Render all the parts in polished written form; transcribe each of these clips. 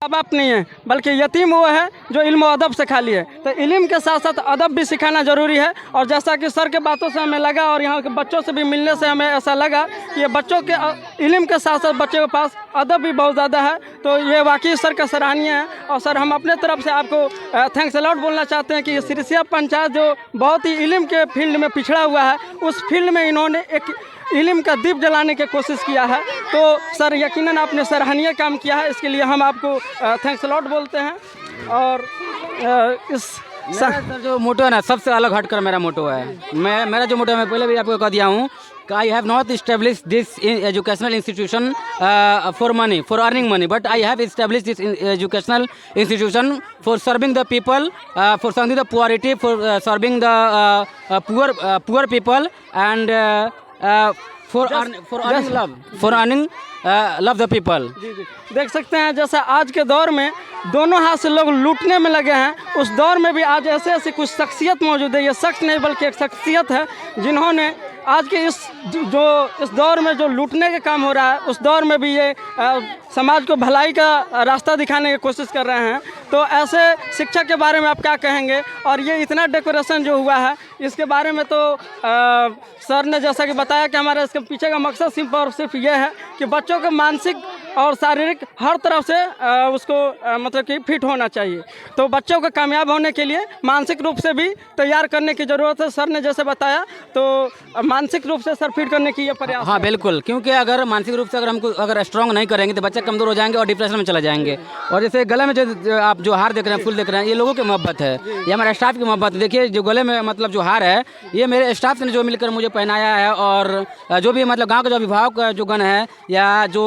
माँ बाप नहीं है, बल्कि यतीम वो है जो इल्म और अदब से खाली है। तो इल्म के साथ साथ अदब भी सिखाना ज़रूरी है। और जैसा कि सर के बातों से हमें लगा और यहाँ के बच्चों से भी मिलने से हमें ऐसा लगा कि ये बच्चों के इल्म के साथ साथ बच्चों के पास अदब भी बहुत ज़्यादा है। तो ये वाकई सर का सराहनीय है। और सर हम अपने तरफ से आपको थैंक्स अलॉट बोलना चाहते हैं कि ये सिरसिया पंचायत जो बहुत ही इल्म के फील्ड में पिछड़ा हुआ है, उस फील्ड में इन्होंने एक इल्म का दीप जलाने की कोशिश किया है। तो सर यकीनन आपने सराहनीय काम किया है, इसके लिए हम आपको थैंक्स अलॉट बोलते हैं। और सर जो मोटो है ना, सबसे अलग हटकर मेरा मोटो है। मेरा जो मोटो है, मैं पहले भी आपको कह दिया हूँ कि I have not establish this educational institution for money, for earning money, but I have establish this educational institution for serving the people, for serving the purity, for serving the poor people and for earning love the people। जी देख सकते हैं जैसा आज के दौर में दोनों हाथ से लोग लूटने में लगे हैं, उस दौर में भी आज ऐसे ऐसी कुछ शख्सियत मौजूद है। ये शख्स नहीं बल्कि एक शख्सियत है जिन्होंने आज के इस दौर में जो लूटने का काम हो रहा है, उस दौर में भी ये समाज को भलाई का रास्ता दिखाने की कोशिश कर रहे हैं। तो ऐसे शिक्षा के बारे में आप क्या कहेंगे? और ये इतना डेकोरेशन जो हुआ है इसके बारे में तो सर ने जैसा कि बताया कि हमारा इसके पीछे का मकसद सिर्फ और सिर्फ ये है कि बच्चों को मानसिक और शारीरिक हर तरफ से उसको मतलब कि फिट होना चाहिए। तो बच्चों को कामयाब होने के लिए मानसिक रूप से भी तैयार करने की ज़रूरत है। सर ने जैसे बताया तो मानसिक रूप से सर फिट करने की ये प्रयास। हाँ बिल्कुल, क्योंकि अगर मानसिक रूप से अगर स्ट्रॉन्ग नहीं करेंगे तो बच्चे कमज़ोर हो जाएंगे और डिप्रेशन में चले जाएंगे। और जैसे गले में जो आप जो हार देख रहे हैं, फूल देख रहे हैं, ये लोगों की मोहब्बत है, ये हमारे स्टाफ की मोहब्बत है। देखिए जो गले में मतलब जो हार है, ये मेरे स्टाफ ने जो मिलकर मुझे पहनाया है। और जो भी मतलब गाँव के जो अभिभावक जो गण है या जो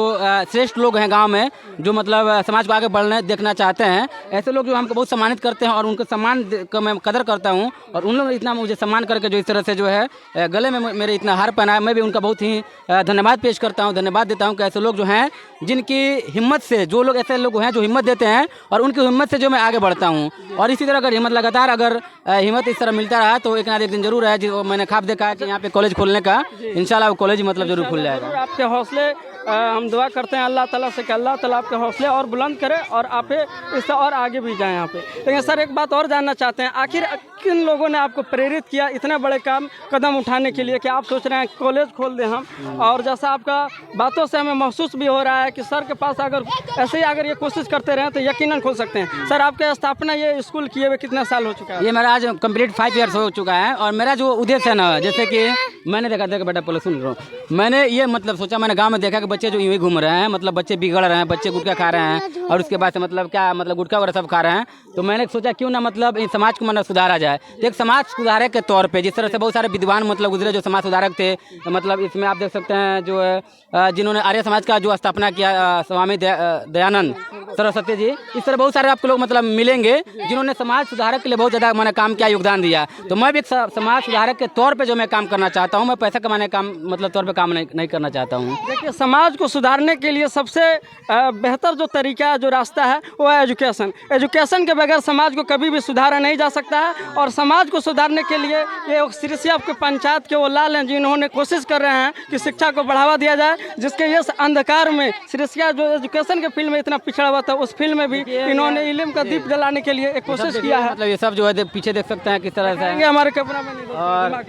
श्रेष्ठ लोग हैं गाँव में, जो मतलब समाज को आगे बढ़ने देखना चाहते हैं, ऐसे लोग जो हमको बहुत सम्मानित करते हैं और उनके सम्मान का मैं कदर करता हूँ। और उन लोग इतना मुझे सम्मान करके जो इस तरह से जो है गले में मेरे इतना हार पहनाया, मैं भी उनका बहुत ही धन्यवाद पेश करता हूँ, धन्यवाद देता हूँ कि ऐसे लोग जो हैं जिनकी हिम्मत से, जो लोग ऐसे लोग हैं जो हिम्मत देते हैं और उनकी हिम्मत से जो मैं आगे बढ़ता हूँ। और इसी तरह अगर हिम्मत लगातार अगर हिम्मत इस तरह मिलता रहा तो एक ना एक दिन जरूर है जो मैंने ख्वाब देखा है कि यहाँ पे कॉलेज खोलने का, इंशाल्लाह वो कॉलेज मतलब जरूर खुल जाएगा। आपके हौसले हम दुआ करते हैं अल्लाह ताला से कि अल्लाह ताला आपके हौसले और बुलंद करे और आप इससे और आगे भी जाएं यहाँ पे। लेकिन सर एक बात और जानना चाहते हैं, आखिर किन लोगों ने आपको प्रेरित किया इतने बड़े कदम उठाने के लिए कि आप सोच रहे हैं कॉलेज खोल दें हम? और जैसा आपका बातों से हमें महसूस भी हो रहा है कि सर के पास अगर ऐसे ही अगर ये कोशिश करते रहें तो यकीनन खोल सकते हैं। सर आपके स्थापना ये स्कूल किए हुए कितने साल हो चुका है? ये मेरा आज कंप्लीट 5 ईयर्स हो चुका है। और मेरा जो उद्देश्य है ना, जैसे कि मैंने देखा बेटा पहले सुन रहा हूँ, मैंने ये मतलब सोचा, मैंने गाँव में देखा कि बच्चे जो यूँ ही घूम रहे हैं, मतलब बच्चे बिगड़ रहे हैं, बच्चे गुटखा खा रहे हैं और उसके बाद से मतलब क्या मतलब गुटखा वगैरह सब खा रहे हैं। तो मैंने सोचा क्यों ना मतलब इन समाज को मतलब सुधारा जाए। तो एक समाज सुधारक के तौर पे जिस तरह से बहुत सारे विद्वान मतलब गुजरे जो समाज सुधारक थे, मतलब इसमें आप देख सकते हैं जो जिन्होंने आर्य समाज का जो स्थापना किया, स्वामी दयानंद सरस्वती जी, इस तरह बहुत सारे आपको लोग मतलब मिलेंगे जिन्होंने समाज सुधारक के लिए बहुत ज़्यादा मैंने काम किया, योगदान दिया। तो मैं भी एक समाज सुधारक के तौर पे जो मैं काम करना चाहता हूँ, मैं पैसा कमाने का मतलब तौर पे काम नहीं करना चाहता हूँ। देखिए समाज को सुधारने के लिए सबसे बेहतर जो तरीका जो रास्ता है वो है एजुकेशन। एजुकेशन के बगैर समाज को कभी भी सुधारा नहीं जा सकता है। और समाज को सुधारने के लिए ये सिरसिया के पंचायत के वो लाल हैं जिन्होंने कोशिश कर रहे हैं कि शिक्षा को बढ़ावा दिया जाए, जिसके ये अंधकार में सिरसिया जो एजुकेशन के फील्ड में इतना पिछड़ा हुआ था, उस फील्ड में भी इन्होंने इल्म का दीप जलाने के लिए एक कोशिश किया है। मतलब ये सब जो है पीछे देख सकते हैं किस तरह से हमारे कैमरा में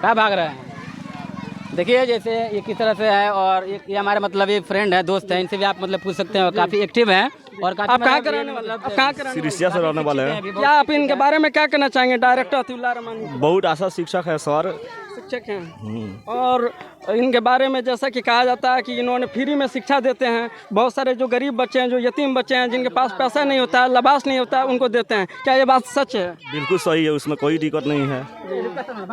क्या भाग रहा है। देखिए जैसे ये किस तरह से है। और ये हमारे मतलब ये फ्रेंड है, दोस्त है, इनसे भी आप मतलब पूछ सकते हैं, काफ़ी एक्टिव हैं। और आप कहाँ कराने वाले? आप कहाँ कराने? सिरसिया से रहने वाले हैं। क्या आप इनके बारे में क्या कहना चाहेंगे? डायरेक्टर अतिउल्लाह रहमान बहुत अच्छा शिक्षक है सर, शिक्षक हैं। और इनके बारे में जैसा कि कहा जाता है कि इन्होंने फ्री में शिक्षा देते हैं। बहुत सारे जो गरीब बच्चे हैं, जो यतीम बच्चे हैं, जिनके पास पैसा नहीं होता है, लिबास नहीं होता है, उनको देते हैं। क्या ये बात सच है? बिल्कुल सही है, उसमें कोई दिक्कत नहीं है।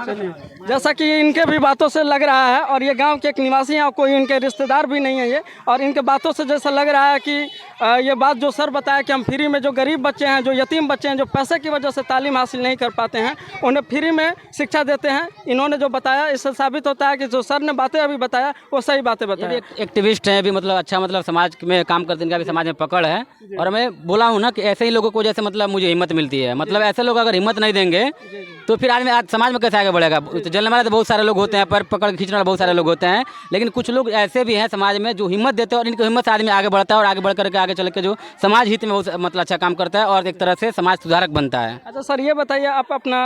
चलिए, जैसा कि इनके भी बातों से लग रहा है, और ये गांव के एक निवासी हैं और कोई इनके रिश्तेदार भी नहीं है ये, और इनके बातों से जैसा लग रहा है कि ये बात जो सर बताया कि हम फ्री में जो गरीब बच्चे हैं, जो यतीम बच्चे हैं, जो पैसे की वजह से तालीम हासिल नहीं कर पाते हैं, उन्हें फ्री में शिक्षा देते हैं। इन्होंने जो बताया इससे साबित होता है कि जो सर ने बातें अभी बताया वो सही बातें बताया। एक्टिविस्ट हैं भी, मतलब अच्छा मतलब समाज में काम करते हैं, इनका भी समाज में पकड़ है। और मैं बोला हूँ ना कि ऐसे ही लोगों को जैसे मतलब मुझे हिम्मत मिलती है, मतलब ऐसे लोग अगर हिम्मत नहीं देंगे तो फिर आदमी आज समाज में कैसे आगे बढ़ेगा। तो जलने वाले तो बहुत सारे लोग होते हैं, पर पकड़ के खींचने वाले बहुत सारे लोग होते हैं, लेकिन कुछ लोग ऐसे भी हैं समाज में जो हिम्मत देते हैं और इनकी हिम्मत से आदमी आगे बढ़ता है और आगे बढ़ करके आगे चल के जो समाज हित में बहुत मतलब अच्छा काम करता है और एक तरह से समाज सुधारक बनता है। अच्छा सर, ये बताइए आप अपना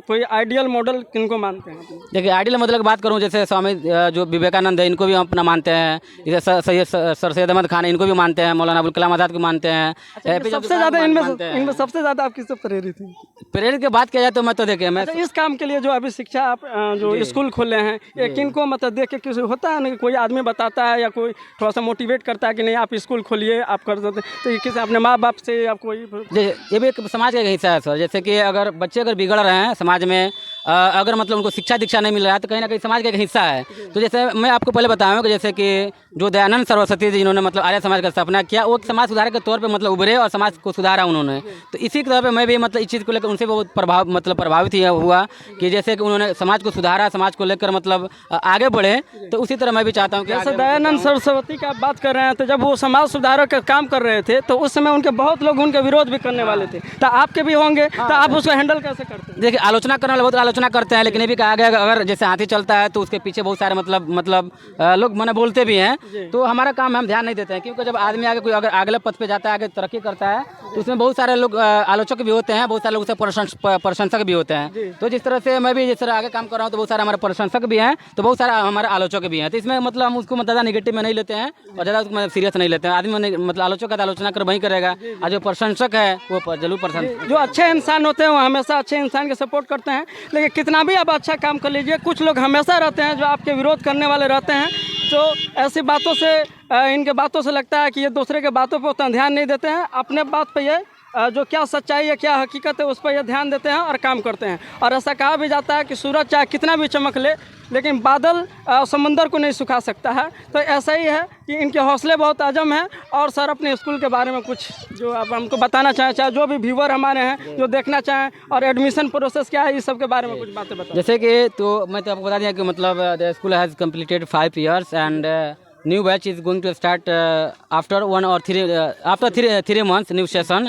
कोई आइडियल मॉडल किनको मानते हैं? देखिए आइडियल मॉडल की बात करूँ, जैसे स्वामी जो विवेकानंद है, इनको भी हम अपना मानते हैं। जैसे सर सैयद अहमद खान है, इनको भी मानते हैं। मौलाना अबुल कलाम आज़ाद को मानते हैं। सबसे ज़्यादा इनमें सबसे ज़्यादा आप किससे प्रेरित हैं? प्रेरित की बात किया जाए तो मैं तो देखिए मैं इस काम के लिए जो अभी शिक्षा आप जो स्कूल खोले हैं, ये किनको मतलब देख के किसी होता है ना कि कोई आदमी बताता है या कोई थोड़ा सा मोटिवेट करता है कि नहीं आप स्कूल खोलिए, आप कर सकते, तो ये किसी अपने माँ बाप से या कोई? ये भी एक समाज का एक हिस्सा है सर। जैसे कि अगर बच्चे अगर बिगड़ रहे हैं समाज में, अगर मतलब उनको शिक्षा दीक्षा नहीं मिल रहा है, तो कहीं ना कहीं समाज का एक हिस्सा है। तो जैसे मैं आपको पहले बताऊँ कि जैसे कि जो दयानंद सरस्वती जी, जिन्होंने मतलब आर्य समाज का स्थापना किया, वो समाज सुधारक के तौर पे मतलब उभरे और समाज को सुधारा उन्होंने। तो इसी के तौर पे मैं भी मतलब इस चीज़ को लेकर उनसे बहुत प्रभावित हुआ कि जैसे कि उन्होंने समाज को सुधारा, समाज को लेकर मतलब आगे बढ़े, तो उसी तरह मैं भी चाहता हूँ कि जैसे दयानंद सरस्वती की आप बात कर रहे हैं, तो जब वो समाज सुधारक का काम कर रहे थे तो उस समय उनके बहुत लोग उनके विरोध भी करने वाले थे, तो आपके भी होंगे, तो आप उसको हैंडल कैसे करते हैं? देखिए आलोचना करने वाले बहुत आलोचना करते हैं, लेकिन ये भी कहा गया अगर जैसे हाथी चलता है तो उसके पीछे बहुत सारे मतलब लोग मैंने बोलते भी हैं। तो हमारा काम हम ध्यान नहीं देते हैं, क्योंकि जब आदमी आगे कोई अगर अगले पद पे जाता है, आगे तरक्की करता है, तो उसमें बहुत सारे लोग आलोचक भी होते हैं, बहुत सारे लोग उससे प्रशंसक भी होते हैं। तो जिस तरह से मैं भी जिस तरह आगे काम कर रहा हूँ, तो बहुत सारे हमारे प्रशंसक भी हैं, तो बहुत सारे हमारे आलोचक भी हैं। तो इसमें मतलब हम उसको ज़्यादा निगेटिव में नहीं लेते हैं और ज़्यादा उसको सीरियस नहीं लेते हैं। आदमी मतलब आलोचक का आलोचना कर वहीं करेगा, और जो प्रशंसक है वो जरूर प्रशंसक। जो अच्छे इंसान होते हैं वो हमेशा अच्छे इंसान के सपोर्ट करते हैं, लेकिन कितना भी आप अच्छा काम कर लीजिए, कुछ लोग हमेशा रहते हैं जो आपके विरोध करने वाले रहते हैं। तो ऐसी बातों से इनके बातों से लगता है कि ये दूसरे के बातों पर उतना ध्यान नहीं देते हैं, अपने बात पे ये जो क्या सच्चाई है, क्या हकीकत है, उस पर ये ध्यान देते हैं और काम करते हैं। और ऐसा कहा भी जाता है कि सूरज चाहे कितना भी चमक ले, लेकिन बादल समंदर को नहीं सुखा सकता है। तो ऐसा ही है कि इनके हौसले बहुत अजम हैं। और सर अपने स्कूल के बारे में कुछ जो आप हमको बताना चाहें, चाहे जो भी व्यूअर हमारे हैं जो देखना चाहें, और एडमिशन प्रोसेस क्या है, इस सब के बारे में कुछ बातें बताएं। जैसे कि तो मैं तो आपको बता दिया कि मतलब the school has completed 5 years and new batch is going to start after 1 or 3 months. New session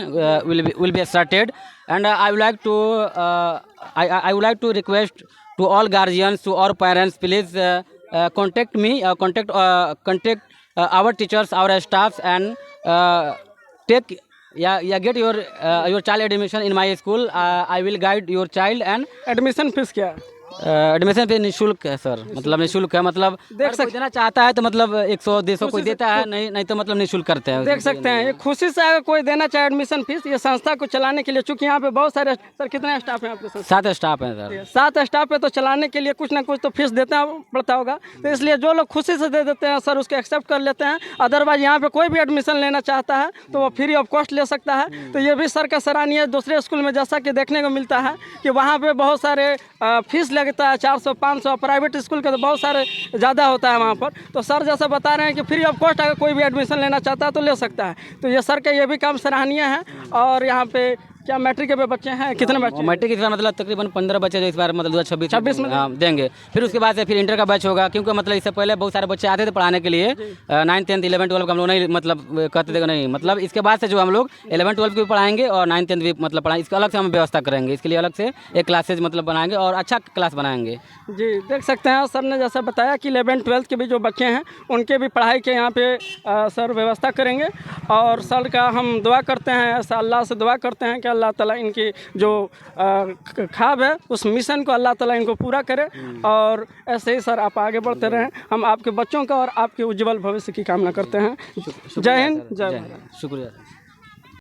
will be started, and I would like to I would like to request to all guardians, to all parents, please contact me, contact our teachers, our staffs, and take get your child admission in my school. I will guide your child. And admission fees क्या है? Admission पे निःशुल्क है sir, मतलब निःशुल्क है। मतलब देख सकते देना चाहता है तो मतलब 100-150 कोई देता है, नहीं तो मतलब निःशुल्क करते हैं। देख सकते हैं, ये खुशी से अगर कोई देना चाहे एडमिशन फीस, ये संस्था को चलाने के लिए, चूंकि यहाँ पे बहुत सारे, सर कितने स्टाफ हैं आपके साथ? 7 स्टाफ हैं सर। 7 स्टाफ है, तो चलाने के लिए कुछ ना कुछ तो फीस देना पड़ता होगा। तो इसलिए जो लोग खुशी से दे देते हैं सर, उसको एक्सेप्ट कर लेते हैं। अदरवाइज यहाँ पे कोई भी एडमिशन लेना चाहता है तो वो फ्री ऑफ कॉस्ट ले सकता है। तो ये भी सर का सराहनीय है। दूसरे स्कूल में जैसा कि देखने को मिलता है कि वहाँ पे बहुत सारे फीस लगता है, 400-500। प्राइवेट स्कूल का तो बहुत सारे ज़्यादा होता है वहाँ पर। तो सर जैसा बता रहे हैं कि फ्री ऑफ कॉस्ट अगर कोई भी एडमिशन लेना चाहता है तो ले सकता है। तो ये सर का ये भी काम सराहनीय है। और यहाँ पे क्या मैट्रिक के बच्चे हैं, कितने बच्चे? मैट्रिक इस बार मतलब तकरीबन 15 बच्चे जो इस बार मतलब 2026 में देंगे। फिर उसके बाद से फिर इंटर का बैच होगा, क्योंकि मतलब इससे पहले बहुत सारे बच्चे आते थे पढ़ाने के लिए। 9th 10th 11th 12 का हम लोग नहीं मतलब कहते थे नहीं, मतलब इसके बाद से जो हम लोग 11th 12 को भी पढ़ाएंगे और 9th 10th भी मतलब पढ़ाएंगे। इसका अलग से हम व्यवस्था करेंगे, इसके लिए अलग से एक क्लासेज मतलब बनाएंगे और अच्छा क्लास बनाएंगे। जी देख सकते हैं सर ने जैसा बताया कि 11th 12th के भी जो बच्चे हैं उनके भी पढ़ाई के यहाँ पे सर व्यवस्था करेंगे। और सर का हम दुआ करते हैं, ऐसा अल्लाह से दुआ करते हैं कि अल्लाह ताला इनकी जो ख्वाब है उस मिशन को अल्लाह ताला इनको पूरा करे। और ऐसे ही सर आप आगे बढ़ते रहें। हम आपके बच्चों का और आपके उज्जवल भविष्य की कामना करते हैं। जय हिंद, जय भारत। शुक्रिया।